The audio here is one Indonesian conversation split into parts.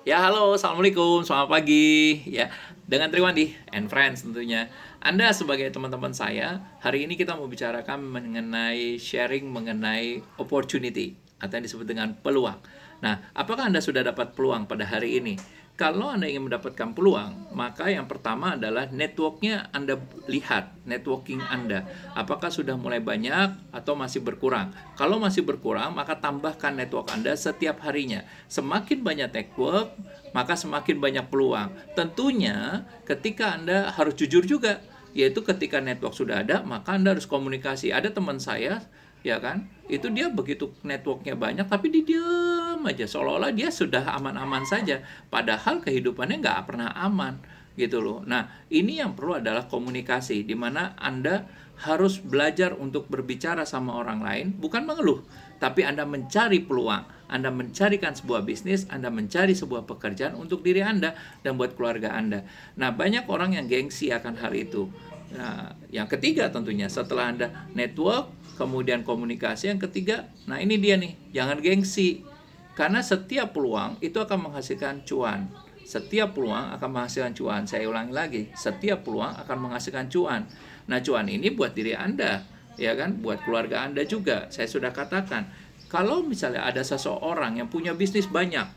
Ya, halo, assalamualaikum, selamat pagi. Ya, dengan Triwandi and friends tentunya. Anda sebagai teman-teman saya, hari ini kita mau bicarakan mengenai sharing mengenai opportunity atau yang disebut dengan peluang. Nah, apakah Anda sudah dapat peluang pada hari ini? Kalau Anda ingin mendapatkan peluang, maka yang pertama adalah networknya Anda lihat, networking Anda. Apakah sudah mulai banyak atau masih berkurang? Kalau masih berkurang, maka tambahkan network Anda setiap harinya. Semakin banyak network, maka semakin banyak peluang. Tentunya ketika Anda harus jujur juga, yaitu ketika network sudah ada, maka Anda harus komunikasi. Ada teman saya, ya kan, itu dia begitu networknya banyak tapi dia diam aja seolah-olah dia sudah aman-aman saja, padahal kehidupannya nggak pernah aman gitu loh. Nah, ini yang perlu adalah komunikasi, di mana Anda harus belajar untuk berbicara sama orang lain, bukan mengeluh, tapi Anda mencari peluang, Anda mencarikan sebuah bisnis, Anda mencari sebuah pekerjaan untuk diri Anda dan buat keluarga Anda. Nah, banyak orang yang gengsi akan hal itu. Nah, yang ketiga tentunya setelah Anda network, kemudian komunikasi, yang ketiga, nah ini dia nih, jangan gengsi. Karena setiap peluang itu akan menghasilkan cuan. Setiap peluang akan menghasilkan cuan. Saya ulangi lagi, setiap peluang akan menghasilkan cuan. Nah, cuan ini buat diri Anda, ya kan? Buat keluarga Anda juga. Saya sudah katakan, kalau misalnya ada seseorang yang punya bisnis banyak,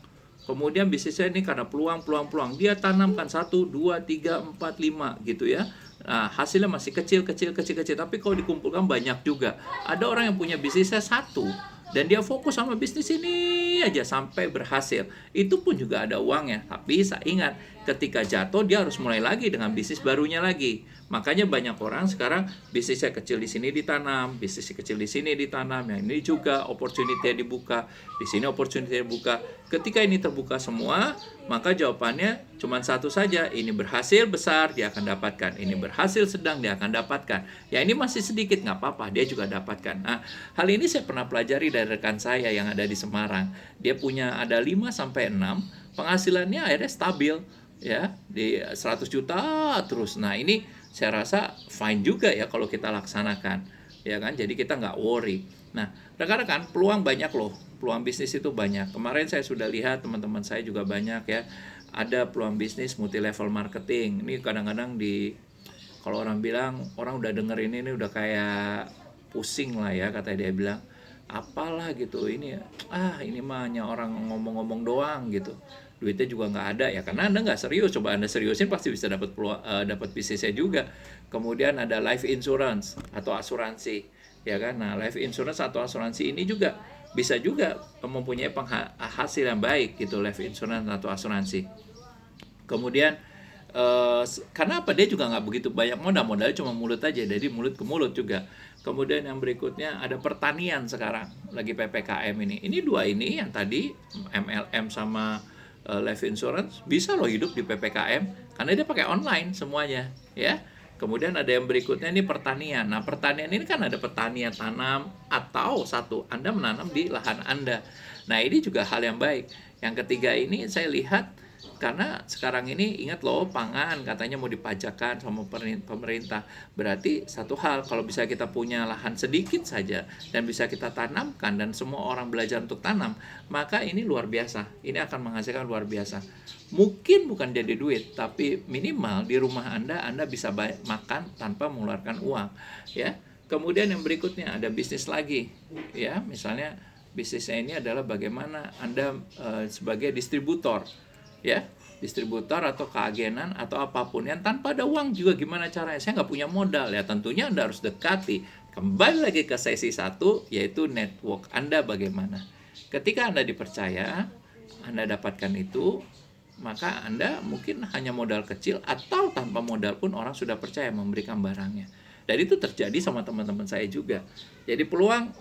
kemudian bisnisnya ini karena peluang, dia tanamkan satu, dua, tiga, empat, lima gitu ya. Nah, hasilnya masih kecil, tapi kalau dikumpulkan banyak juga. Ada orang yang punya bisnisnya satu, dan dia fokus sama bisnis ini aja sampai berhasil. Itu pun juga ada uangnya, tapi saya ingat ketika jatuh dia harus mulai lagi dengan bisnis barunya lagi. Makanya banyak orang sekarang bisnisnya kecil di sini ditanam, bisnis kecil di sini ditanam, yang ini juga opportunity dibuka, di sini opportunity dibuka. Ketika ini terbuka semua, maka jawabannya cuma satu saja, ini berhasil besar dia akan dapatkan, ini berhasil sedang dia akan dapatkan. Ya ini masih sedikit nggak apa-apa, dia juga dapatkan. Nah, hal ini saya pernah pelajari dari rekan saya yang ada di Semarang. Dia punya ada 5 sampai 6, penghasilannya akhirnya stabil ya di 100 juta terus. Nah, ini saya rasa fine juga ya kalau kita laksanakan, ya kan, jadi kita nggak worry. Nah, rekan-rekan, peluang banyak loh, peluang bisnis itu banyak. Kemarin saya sudah lihat teman-teman saya juga banyak ya, ada peluang bisnis multi level marketing. Ini kadang-kadang di, kalau orang bilang, orang udah denger ini udah kayak pusing lah ya, kata dia bilang apalah gitu ini, ini mah hanya orang ngomong-ngomong doang gitu, duitnya juga nggak ada. Ya karena Anda nggak serius. Coba Anda seriusin pasti bisa dapat dapat bisnisnya juga. Kemudian ada life insurance atau asuransi, ya kan. Nah, life insurance atau asuransi ini juga bisa juga mempunyai hasil yang baik gitu, life insurance atau asuransi. Kemudian karena apa, dia juga nggak begitu banyak modalnya cuma mulut aja, jadi mulut ke mulut juga. Kemudian yang berikutnya ada pertanian, sekarang lagi PPKM ini dua ini yang tadi MLM sama life insurance bisa loh hidup di PPKM karena dia pakai online semuanya ya. Kemudian ada yang berikutnya ini pertanian. Nah, pertanian ini kan ada petani yang tanam, atau satu, Anda menanam di lahan Anda. Nah, ini juga hal yang baik. Yang ketiga ini saya lihat, karena sekarang ini ingat loh, pangan katanya mau dipajakan sama pemerintah. Berarti satu hal, kalau bisa kita punya lahan sedikit saja dan bisa kita tanamkan dan semua orang belajar untuk tanam, maka ini luar biasa. Ini akan menghasilkan luar biasa. Mungkin bukan jadi duit, tapi minimal di rumah Anda bisa makan tanpa mengeluarkan uang, ya. Kemudian yang berikutnya ada bisnis lagi, ya. Misalnya bisnisnya ini adalah bagaimana Anda sebagai distributor, ya, distributor atau keagenan atau apapun yang tanpa ada uang juga. Gimana caranya? Saya nggak punya modal. Ya tentunya Anda harus dekati. Kembali lagi ke sesi satu, yaitu network Anda bagaimana. Ketika Anda dipercaya, Anda dapatkan itu, maka Anda mungkin hanya modal kecil atau tanpa modal pun orang sudah percaya memberikan barangnya. Dan itu terjadi sama teman-teman saya juga. Jadi peluang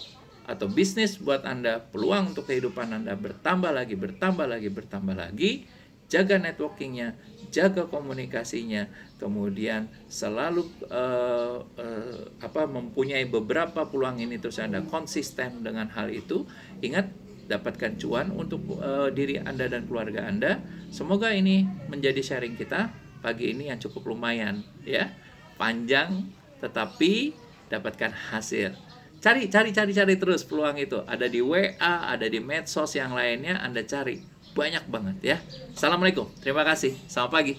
atau bisnis buat Anda, peluang untuk kehidupan Anda bertambah lagi, bertambah lagi, bertambah lagi. Jaga networkingnya, jaga komunikasinya, kemudian selalu mempunyai beberapa peluang ini, terus Anda konsisten dengan hal itu. Ingat, dapatkan cuan untuk diri Anda dan keluarga Anda. Semoga ini menjadi sharing kita pagi ini yang cukup lumayan ya, panjang tetapi dapatkan hasil. Cari terus peluang itu. Ada di WA, ada di medsos yang lainnya, Anda cari. banyak banget ya. Assalamualaikum, terima kasih, selamat pagi.